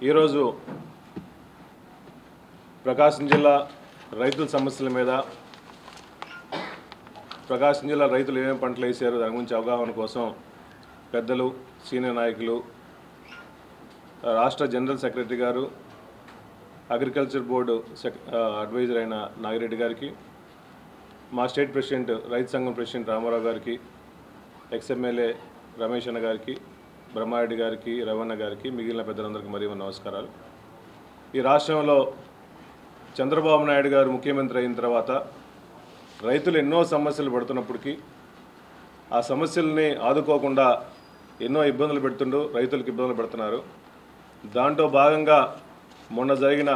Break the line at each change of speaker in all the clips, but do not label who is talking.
ఈరోజు ప్రకాశం జిల్లా రైతుల సమస్యల మీద ప్రకాశం జిల్లా రైతులు ఏమేమి పంటలు వేసారో దాని గురించి అవగాహన కోసం పెద్దలు, సీనియర్ నాయకులు, రాష్ట్ర జనరల్ సెక్రటరీ గారు, అగ్రికల్చర్ బోర్డు అడ్వైజర్ అయిన నాగిరెడ్డి గారికి, మా స్టేట్ ప్రెసిడెంట్ రైతు సంఘం ప్రెసిడెంట్ రామారావు గారికి, ఎక్స్ఎమ్మెల్యే రమేష్ అన్న గారికి, బ్రహ్మారెడ్డి గారికి, రవణ గారికి, మిగిలిన పెద్దలందరికీ మరీ నమస్కారాలు. ఈ రాష్ట్రంలో చంద్రబాబు నాయుడు గారు ముఖ్యమంత్రి అయిన తర్వాత రైతులు ఎన్నో సమస్యలు పడుతున్నప్పటికీ ఆ సమస్యల్ని ఆదుకోకుండా ఎన్నో ఇబ్బందులు పెడుతుంటూ రైతులకు ఇబ్బందులు పెడుతున్నారు. దాంట్లో భాగంగా మొన్న జరిగిన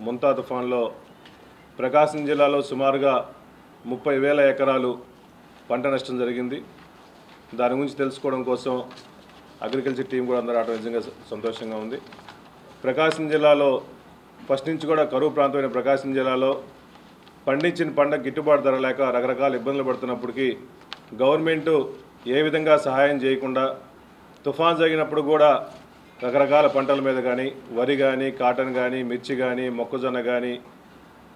ముంతా తుఫాన్లో ప్రకాశం జిల్లాలో సుమారుగా 30,000 ఎకరాలు పంట నష్టం జరిగింది. దాని గురించి తెలుసుకోవడం కోసం అగ్రికల్చర్ టీం కూడా అందరూ రావడం నిజంగా సంతోషంగా ఉంది. ప్రకాశం జిల్లాలో ఫస్ట్ నుంచి కూడా కరువు ప్రాంతమైన ప్రకాశం జిల్లాలో పండించిన పంట గిట్టుబాటు ధర లేక రకరకాల ఇబ్బందులు పడుతున్నప్పటికీ గవర్నమెంటు ఏ విధంగా సహాయం చేయకుండా తుఫాన్ జరిగినప్పుడు కూడా రకరకాల పంటల మీద కానీ, వరి కానీ, కాటన్ కానీ, మిర్చి కానీ, మొక్కజొన్న కానీ,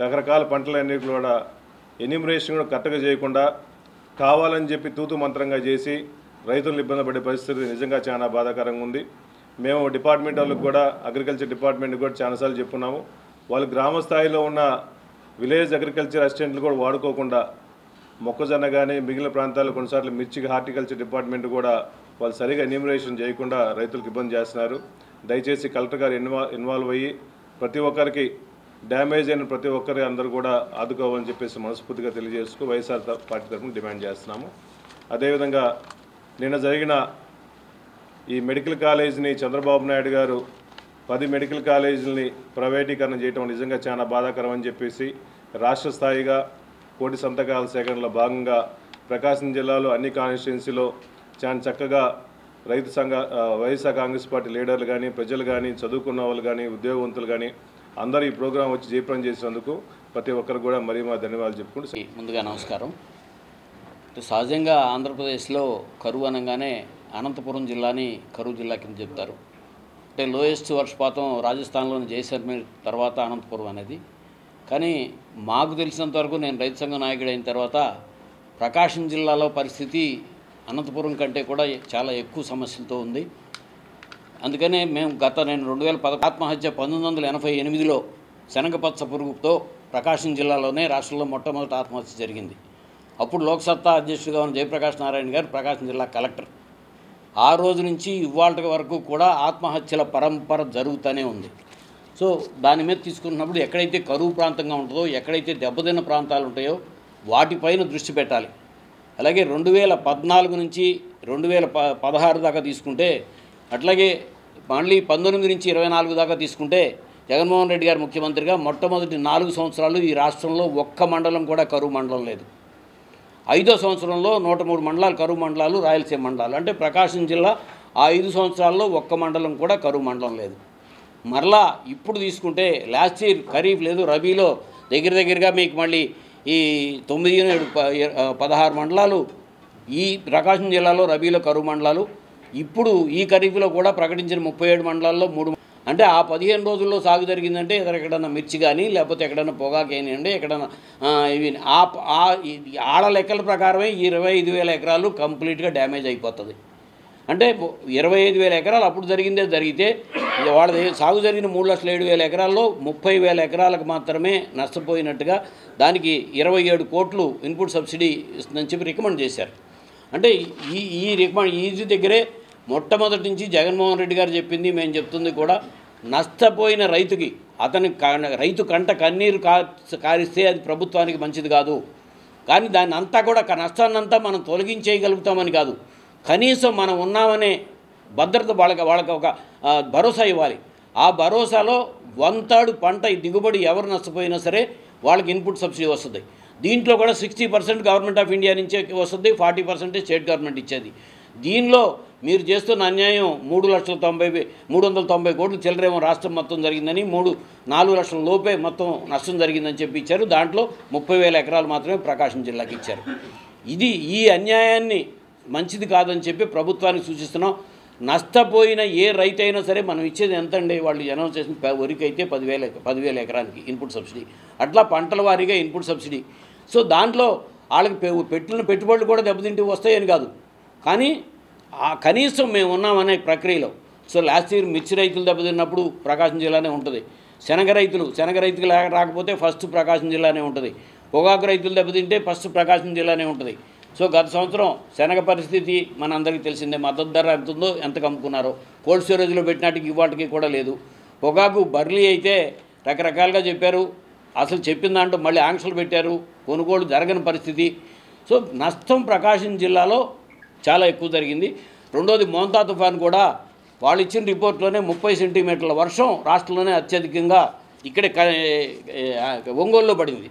రకరకాల పంటలన్నీ కూడా ఎన్యూమరేషన్ కూడా కరెక్ట్గా చేయకుండా కావాలని చెప్పి తూతు మంత్రంగా చేసి రైతులను ఇబ్బంది పడే పరిస్థితి నిజంగా చాలా బాధాకరంగా ఉంది. మేము డిపార్ట్మెంట్ వాళ్ళకి కూడా, అగ్రికల్చర్ డిపార్ట్మెంట్కి కూడా చాలాసార్లు చెప్పున్నాము. వాళ్ళు గ్రామ స్థాయిలో ఉన్న విలేజ్ అగ్రికల్చర్ అసిస్టెంట్లు కూడా వాడుకోకుండా మొక్కజొన్న కానీ మిగిలిన ప్రాంతాల్లో కొన్నిసార్లు మిర్చికి హార్టికల్చర్ డిపార్ట్మెంట్ కూడా వాళ్ళు సరిగా ఎన్యూమరేషన్ చేయకుండా రైతులకు ఇబ్బంది చేస్తున్నారు. దయచేసి కలెక్టర్ గారు ఇన్వాల్వ్ అయ్యి ప్రతి ఒక్కరికి డ్యామేజ్ అయిన ప్రతి ఒక్కరి అందరూ కూడా ఆదుకోవాలని చెప్పేసి మనస్ఫూర్తిగా తెలియజేస్తూ వైఎస్ఆర్ పార్టీ తరఫున డిమాండ్ చేస్తున్నాము. అదేవిధంగా నిన్న జరిగిన ఈ మెడికల్ కాలేజీని చంద్రబాబు నాయుడు గారు 10 మెడికల్ కాలేజీలని ప్రైవేటీకరణ చేయడం నిజంగా చాలా బాధాకరం అని చెప్పేసి రాష్ట్ర స్థాయిగా కోటి సంతకాల సేకరణలో భాగంగా ప్రకాశం జిల్లాలో అన్ని కాన్స్టిట్యున్సీలో చాలా చక్కగా రైతు సంఘ వైఎస్ఆర్ కాంగ్రెస్ పార్టీ లీడర్లు కానీ, ప్రజలు కానీ, చదువుకున్న వాళ్ళు కానీ, ఉద్యోగవంతులు కానీ అందరూ ఈ ప్రోగ్రాం వచ్చి జయప్రదం చేసినందుకు ప్రతి ఒక్కరు కూడా మరీ మా ధన్యవాదాలు చెప్పుకుంటూ
ముందుగా నమస్కారం. సహజంగా ఆంధ్రప్రదేశ్లో కరువు అనగానే అనంతపురం జిల్లాని కరువు జిల్లా కింద చెప్తారు. అంటే లోయెస్ట్ వర్షపాతం రాజస్థాన్లోని జైసల్మేర్ తర్వాత అనంతపురం అనేది. కానీ మాకు తెలిసినంతవరకు, నేను రైతు సంఘ నాయకుడు అయిన తర్వాత ప్రకాశం జిల్లాలో పరిస్థితి అనంతపురం కంటే కూడా చాలా ఎక్కువ సమస్యలతో ఉంది. అందుకనే మేము నేను 2010 ఆత్మహత్య 1988లో శనగపచ్చ పురుగుతో ప్రకాశం జిల్లాలోనే రాష్ట్రంలో మొట్టమొదటి ఆత్మహత్య జరిగింది. అప్పుడు లోక్సత్తా అధ్యక్షుడిగా ఉన్న జయప్రకాష్ నారాయణ గారు ప్రకాశం జిల్లా కలెక్టర్. ఆ రోజు నుంచి ఇవాళ వరకు కూడా ఆత్మహత్యల పరంపర జరుగుతూనే ఉంది. సో దాని మీద తీసుకున్నప్పుడు ఎక్కడైతే కరువు ప్రాంతంగా ఉంటుందో, ఎక్కడైతే దెబ్బతిన్న ప్రాంతాలు ఉంటాయో వాటిపైన దృష్టి పెట్టాలి. అలాగే 2014 నుంచి 2016 దాకా తీసుకుంటే, అట్లాగే మళ్ళీ 19 నుంచి 24 దాకా తీసుకుంటే జగన్మోహన్ రెడ్డి గారు ముఖ్యమంత్రిగా మొట్టమొదటి 4 సంవత్సరాలు ఈ రాష్ట్రంలో ఒక్క మండలం కూడా కరువు మండలం లేదు. 5వ సంవత్సరంలో 103 మండలాలు కరువు మండలాలు, రాయలసీమ మండలాలు. అంటే ప్రకాశం జిల్లా ఆ 5 సంవత్సరాల్లో ఒక్క మండలం కూడా కరువు మండలం లేదు. మరలా ఇప్పుడు తీసుకుంటే లాస్ట్ ఇయర్ ఖరీఫ్ లేదు, రబీలో దగ్గరగా మీకు మళ్ళీ ఈ 16 మండలాలు ఈ ప్రకాశం జిల్లాలో రబీలో కరువు మండలాలు. ఇప్పుడు ఈ ఖరీఫ్లో కూడా ప్రకటించిన 37 మండలాల్లో 3, అంటే ఆ 15 రోజుల్లో సాగు జరిగిందంటే ఎక్కడన్నా మిర్చి కానీ, లేకపోతే ఎక్కడన్నా పొగాకు అయినండి, ఎక్కడన్నా ఇవి ఆడ లెక్కల ప్రకారమే 25,000 ఎకరాలు కంప్లీట్గా డ్యామేజ్ అయిపోతుంది. అంటే 25,000 ఎకరాలు అప్పుడు జరిగితే వాళ్ళది సాగు జరిగిన 3,07,000 ఎకరాల్లో 30,000 ఎకరాలకు మాత్రమే నష్టపోయినట్టుగా దానికి 27 కోట్లు ఇన్పుట్ సబ్సిడీ ఇస్తుందని చెప్పి రికమెండ్ చేశారు. అంటే ఈ రికమెండ్ దగ్గరే మొట్టమొదటి నుంచి జగన్మోహన్ రెడ్డి గారు చెప్పింది, మేము చెప్తుంది కూడా, నష్టపోయిన రైతుకి రైతు కంట కన్నీరు కారిస్తే అది ప్రభుత్వానికి మంచిది కాదు. కానీ దాన్ని అంతా కూడా నష్టాన్నంతా మనం తొలగించేయగలుగుతామని కాదు, కనీసం మనం ఉన్నామనే భద్రత వాళ్ళకి ఒక భరోసా ఇవ్వాలి. ఆ భరోసాలో 1/3 పంట దిగుబడి ఎవరు నష్టపోయినా సరే వాళ్ళకి ఇన్పుట్ సబ్సిడీ వస్తుంది. దీంట్లో కూడా 60% గవర్నమెంట్ ఆఫ్ ఇండియా నుంచే వస్తుంది, 40% స్టేట్ గవర్నమెంట్ ఇచ్చేది. దీనిలో మీరు చేస్తున్న అన్యాయం 390 కోట్లు చిల్లరేమో రాష్ట్రం మొత్తం జరిగిందని, 4 లక్షల లోపే మొత్తం నష్టం జరిగిందని చెప్పి ఇచ్చారు. దాంట్లో 30,000 ఎకరాలు మాత్రమే ప్రకాశం జిల్లాకి ఇచ్చారు. ఈ అన్యాయాన్ని మంచిది కాదని చెప్పి ప్రభుత్వానికి సూచిస్తున్నాం. నష్టపోయిన ఏ రైతు అయినా సరే మనం ఇచ్చేది ఎంత అండి? వాళ్ళు అనౌన్స్ చేసిన వరికి అయితే 10,000 ఎకరానికి ఇన్పుట్ సబ్సిడీ, అట్లా పంటల వారీగా ఇన్పుట్ సబ్సిడీ. సో దాంట్లో వాళ్ళకి పెట్టిన పెట్టుబడులు కూడా దెబ్బతింటూ వస్తాయని కాదు, కానీ కనీసం మేము ఉన్నామనే ప్రక్రియలో. సో లాస్ట్ ఇయర్ మిర్చి రైతులు దెబ్బతిన్నప్పుడు ప్రకాశం జిల్లానే ఉంటుంది. శనగ రైతులు రాకపోతే ఫస్ట్ ప్రకాశం జిల్లానే ఉంటుంది. పొగాకు రైతులు దెబ్బతింటే ఫస్ట్ ప్రకాశం జిల్లానే ఉంటుంది. సో గత సంవత్సరం శనగ పరిస్థితి మన అందరికీ తెలిసిందే. మద్దతు ధర ఎంత ఉందో, ఎంతకు అమ్ముకున్నారో, కోల్డ్ స్టోరేజ్లో పెట్టినట్టుకి ఇవాటికి కూడా లేదు. పొగాకు బర్లీ అయితే రకరకాలుగా చెప్పారు, అసలు చెప్పిన దాంట్లో మళ్ళీ ఆంక్షలు పెట్టారు, కొనుగోలు జరగని పరిస్థితి. సో నష్టం ప్రకాశం జిల్లాలో చాలా ఎక్కువ జరిగింది. రెండోది మోంతా తుఫాన్ కూడా వాళ్ళు ఇచ్చిన రిపోర్ట్లోనే 30 సెంటీమీటర్ల వర్షం రాష్ట్రంలోనే అత్యధికంగా ఇక్కడే ఒంగోలులో పడింది.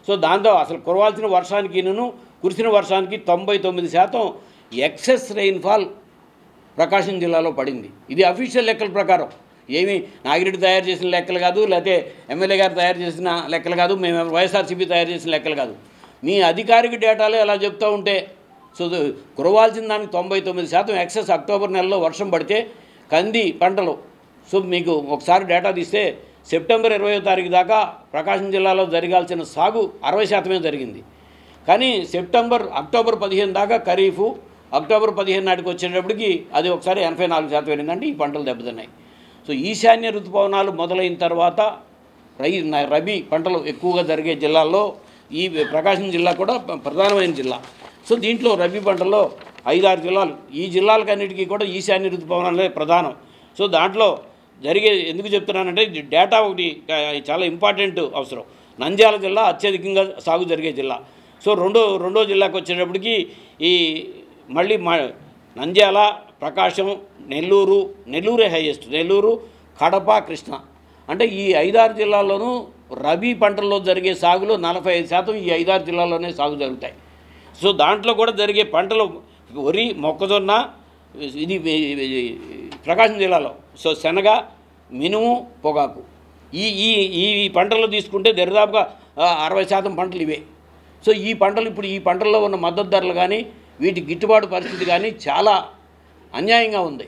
సో దాంతో అసలు కురవాల్సిన వర్షానికి కురిసిన వర్షానికి 99% ఎక్సెస్ రెయిన్ఫాల్ ప్రకాశం జిల్లాలో పడింది. ఇది అఫీషియల్ లెక్కల ప్రకారం, ఏమి నాగిరెడ్డి తయారు చేసిన లెక్కలు కాదు, లేకపోతే ఎమ్మెల్యే గారు తయారు చేసిన లెక్కలు కాదు, మేము వైఎస్ఆర్సీపీ తయారు చేసిన లెక్కలు కాదు. మీ అధికారిక డేటాలో ఎలా చెప్తూ ఉంటే, సో కురవాల్సిన దానికి 99% ఎక్సెస్ అక్టోబర్ నెలలో వర్షం పడితే కంది పంటలు. సో మీకు ఒకసారి డేటా తీస్తే సెప్టెంబర్ 20వ తారీఖు దాకా ప్రకాశం జిల్లాలో జరగాల్సిన సాగు 60% జరిగింది. కానీ అక్టోబర్ 15 దాకా ఖరీఫు, అక్టోబర్ 15 నాటికి వచ్చేటప్పటికి అది ఒకసారి 84% వెళ్ళిందంటే ఈ పంటలు దెబ్బతిన్నాయి. సో ఈశాన్య ఋతుపవనాలు మొదలైన తర్వాత రబీ పంటలు ఎక్కువగా జరిగే జిల్లాల్లో ఈ ప్రకాశం జిల్లా కూడా ప్రధానమైన జిల్లా. సో దీంట్లో రబీ పంటల్లో 5-6 జిల్లాలు, ఈ జిల్లాలకన్నిటికీ కూడా ఈశాన్య ఋతుపవనాలే ప్రధానం. సో దాంట్లో ఎందుకు చెప్తున్నానంటే డేటా ఒకటి చాలా ఇంపార్టెంట్ అవసరం. నంద్యాల జిల్లా అత్యధికంగా సాగు జరిగే జిల్లా. సో రెండో జిల్లాకు వచ్చేటప్పటికి మళ్ళీ నంద్యాల, ప్రకాశం, నెల్లూరే హైయెస్ట్, నెల్లూరు, కడప, కృష్ణ. అంటే ఈ 5-6 జిల్లాల్లోనూ రబీ పంటల్లో జరిగే సాగులో 45% ఈ 5-6 జిల్లాల్లోనే సాగు జరుగుతాయి. సో దాంట్లో కూడా జరిగే పంటలు వరి, మొక్కజొన్న, ఇది ప్రకాశం జిల్లాలో. సో శనగ, మినుము, పొగాకు, ఈ పంటలు తీసుకుంటే దరిదాపుగా 60% పంటలు ఇవే. సో ఈ పంటల్లో ఉన్న మద్దతు ధరలు కానీ వీటి గిట్టుబాటు పరిస్థితి కానీ చాలా అన్యాయంగా ఉంది.